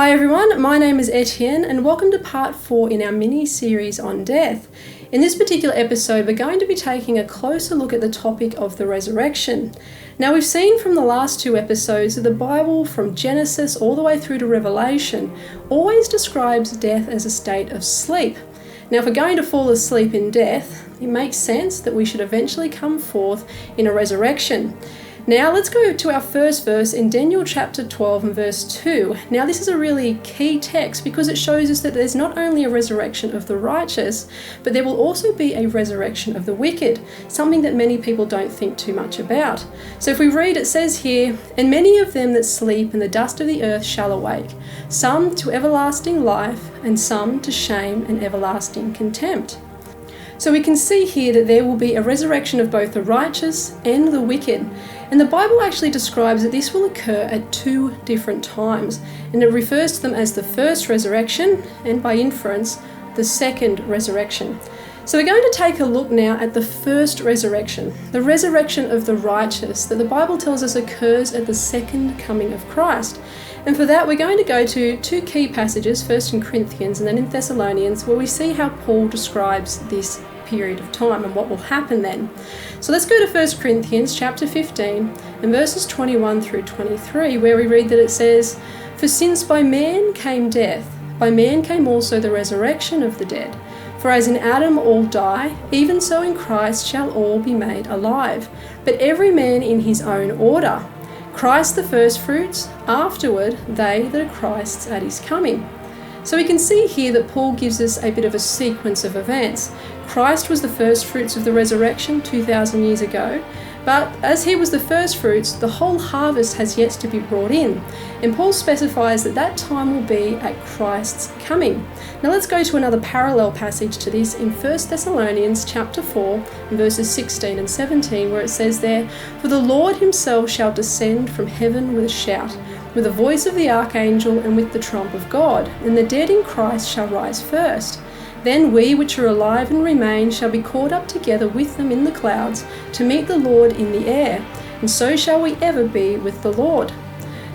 Hi everyone, my name is Etienne and welcome to part 4 in our mini-series on death. In this particular episode, we're going to be taking a closer look at the topic of the resurrection. Now, we've seen from the last 2 episodes that the Bible, from Genesis all the way through to Revelation, always describes death as a state of sleep. Now, if we're going to fall asleep in death, it makes sense that we should eventually come forth in a resurrection. Now let's go to our first verse in Daniel chapter 12 and verse 2. Now this is a really key text because it shows us that there's not only a resurrection of the righteous, but there will also be a resurrection of the wicked, something that many people don't think too much about. So if we read, it says here, "And many of them that sleep in the dust of the earth shall awake, some to everlasting life, and some to shame and everlasting contempt." So we can see here that there will be a resurrection of both the righteous and the wicked. And the Bible actually describes that this will occur at 2 different times. And it refers to them as the first resurrection and by inference, the second resurrection. So we're going to take a look now at the first resurrection, the resurrection of the righteous that the Bible tells us occurs at the second coming of Christ. And for that, we're going to go to 2 key passages, first in Corinthians and then in Thessalonians, where we see how Paul describes this period of time and what will happen then. So let's go to 1 Corinthians chapter 15 and verses 21 through 23, where we read that it says, "For since by man came death, by man came also the resurrection of the dead. For as in Adam all die, even so in Christ shall all be made alive, but every man in his own order. Christ the firstfruits, afterward they that are Christ's at his coming." So we can see here that Paul gives us a bit of a sequence of events. Christ was the first fruits of the resurrection 2,000 years ago, but as he was the first fruits, the whole harvest has yet to be brought in. And Paul specifies that that time will be at Christ's coming. Now let's go to another parallel passage to this in 1 Thessalonians chapter 4 and verses 16 and 17, where it says there, "For the Lord himself shall descend from heaven with a shout, with the voice of the archangel and with the trump of God, and the dead in Christ shall rise first. Then we which are alive and remain shall be caught up together with them in the clouds to meet the Lord in the air, and so shall we ever be with the Lord."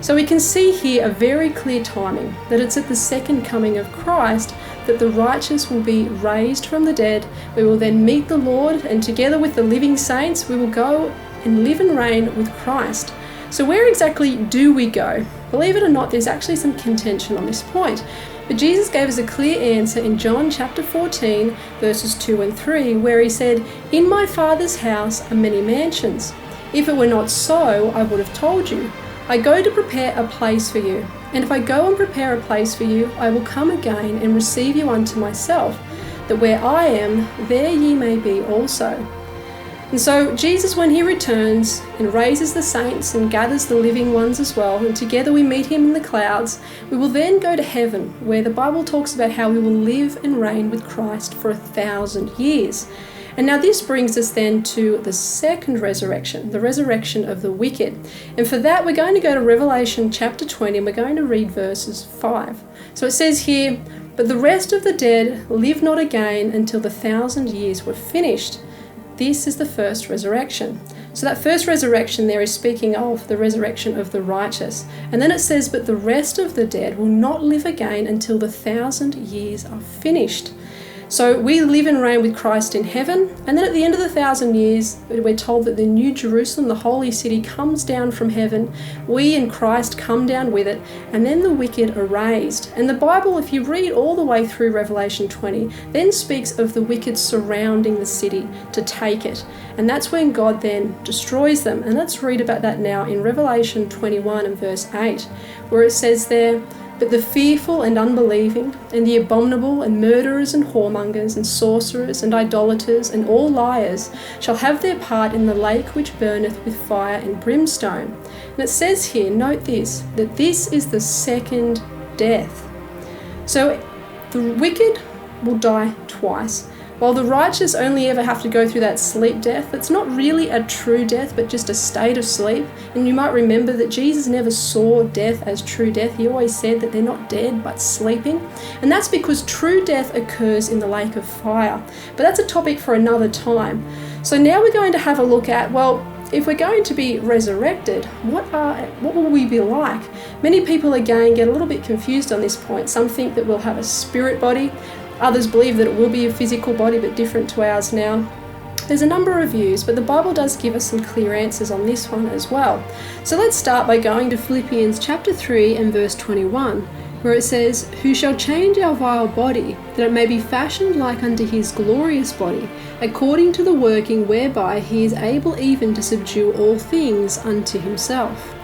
So we can see here a very clear timing, that it's at the second coming of Christ that the righteous will be raised from the dead. We will then meet the Lord, and together with the living saints, we will go and live and reign with Christ. So where exactly do we go? Believe it or not, there's actually some contention on this point. But Jesus gave us a clear answer in John chapter 14, verses 2 and 3, where he said, "In my Father's house are many mansions. If it were not so, I would have told you. I go to prepare a place for you. And if I go and prepare a place for you, I will come again and receive you unto myself, that where I am, there ye may be also." And so Jesus, when he returns and raises the saints and gathers the living ones as well, and together we meet him in the clouds, we will then go to heaven, where the Bible talks about how we will live and reign with Christ for 1,000 years. And now this brings us then to the second resurrection, the resurrection of the wicked. And for that, we're going to go to Revelation chapter 20, and we're going to read verses 5. So it says here, "But the rest of the dead live not again until the 1,000 years were finished." This is the first resurrection. So that first resurrection there is speaking of the resurrection of the righteous. And then it says, "But the rest of the dead will not live again until the 1,000 years are finished." So we live and reign with Christ in heaven, and then at the end of the 1,000 years, we're told that the new Jerusalem, the holy city, comes down from heaven. We and Christ come down with it, and then the wicked are raised. And the Bible, if you read all the way through Revelation 20, then speaks of the wicked surrounding the city to take it. And that's when God then destroys them. And let's read about that now in Revelation 21 and verse 8, where it says there, "But the fearful and unbelieving, and the abominable, and murderers, and whoremongers, and sorcerers, and idolaters, and all liars, shall have their part in the lake which burneth with fire and brimstone." And it says here, note this, that this is the second death. So the wicked will die twice. While the righteous only ever have to go through that sleep death, it's not really a true death, but just a state of sleep. And you might remember that Jesus never saw death as true death. He always said that they're not dead, but sleeping. And that's because true death occurs in the lake of fire. But that's a topic for another time. So now we're going to have a look at, well, if we're going to be resurrected, what will we be like? Many people again get a little bit confused on this point. Some think that we'll have a spirit body. Others believe that it will be a physical body but different to ours now. There's a number of views, but the Bible does give us some clear answers on this one as well. So let's start by going to Philippians chapter 3 and verse 21, where it says, "Who shall change our vile body, that it may be fashioned like unto his glorious body, according to the working whereby he is able even to subdue all things unto himself."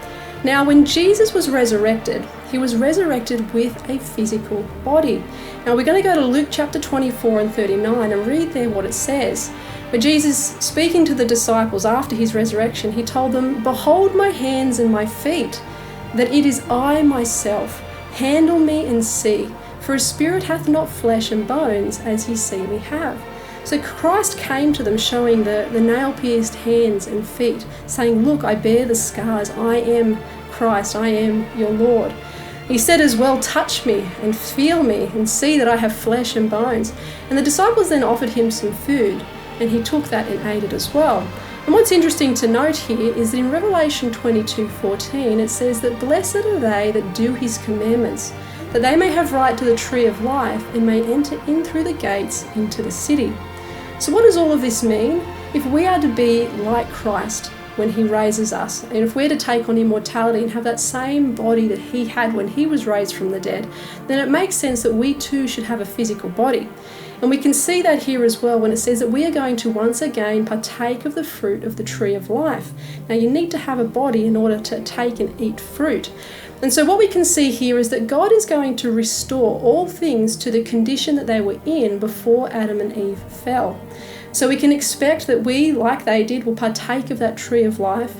Now, when Jesus was resurrected, he was resurrected with a physical body. Now, we're going to go to Luke chapter 24 and 39 and read there what it says. But Jesus, speaking to the disciples after his resurrection, he told them, "Behold my hands and my feet, that it is I myself. Handle me and see, for a spirit hath not flesh and bones, as ye see me have." So Christ came to them showing the nail-pierced hands and feet, saying, "Look, I bear the scars. I am Christ. I am your Lord." He said as well, "Touch me and feel me and see that I have flesh and bones." And the disciples then offered him some food, and he took that and ate it as well. And what's interesting to note here is that in Revelation 22:14 it says that blessed are they that do his commandments, that they may have right to the tree of life and may enter in through the gates into the city. So what does all of this mean? If we are to be like Christ when he raises us, and if we're to take on immortality and have that same body that he had when he was raised from the dead, then it makes sense that we too should have a physical body. And we can see that here as well when it says that we are going to once again partake of the fruit of the tree of life. Now, you need to have a body in order to take and eat fruit. And so what we can see here is that God is going to restore all things to the condition that they were in before Adam and Eve fell. So we can expect that we, like they did, will partake of that tree of life.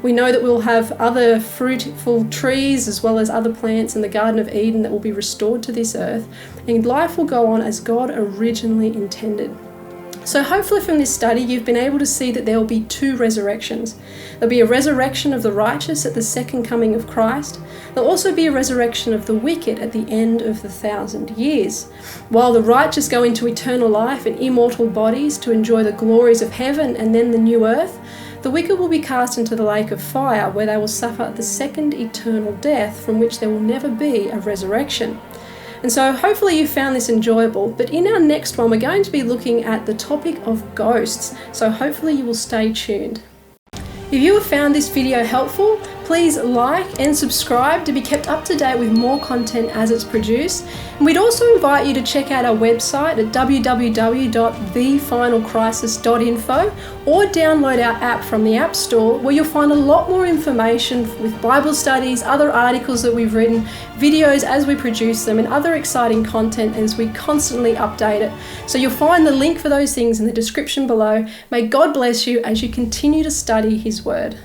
We know that we'll have other fruitful trees as well as other plants in the Garden of Eden that will be restored to this earth, and life will go on as God originally intended. So hopefully from this study you've been able to see that there will be two resurrections. There'll be a resurrection of the righteous at the second coming of Christ. There'll also be a resurrection of the wicked at the end of the 1,000 years. While the righteous go into eternal life in immortal bodies to enjoy the glories of heaven and then the new earth, the wicked will be cast into the lake of fire, where they will suffer the second eternal death, from which there will never be a resurrection. And so hopefully you found this enjoyable, but in our next one we're going to be looking at the topic of ghosts, so hopefully you will stay tuned. If you have found this video helpful, please like and subscribe to be kept up to date with more content as it's produced. And we'd also invite you to check out our website at www.thefinalcrisis.info or download our app from the App Store, where you'll find a lot more information with Bible studies, other articles that we've written, videos as we produce them, and other exciting content as we constantly update it. So you'll find the link for those things in the description below. May God bless you as you continue to study His Word.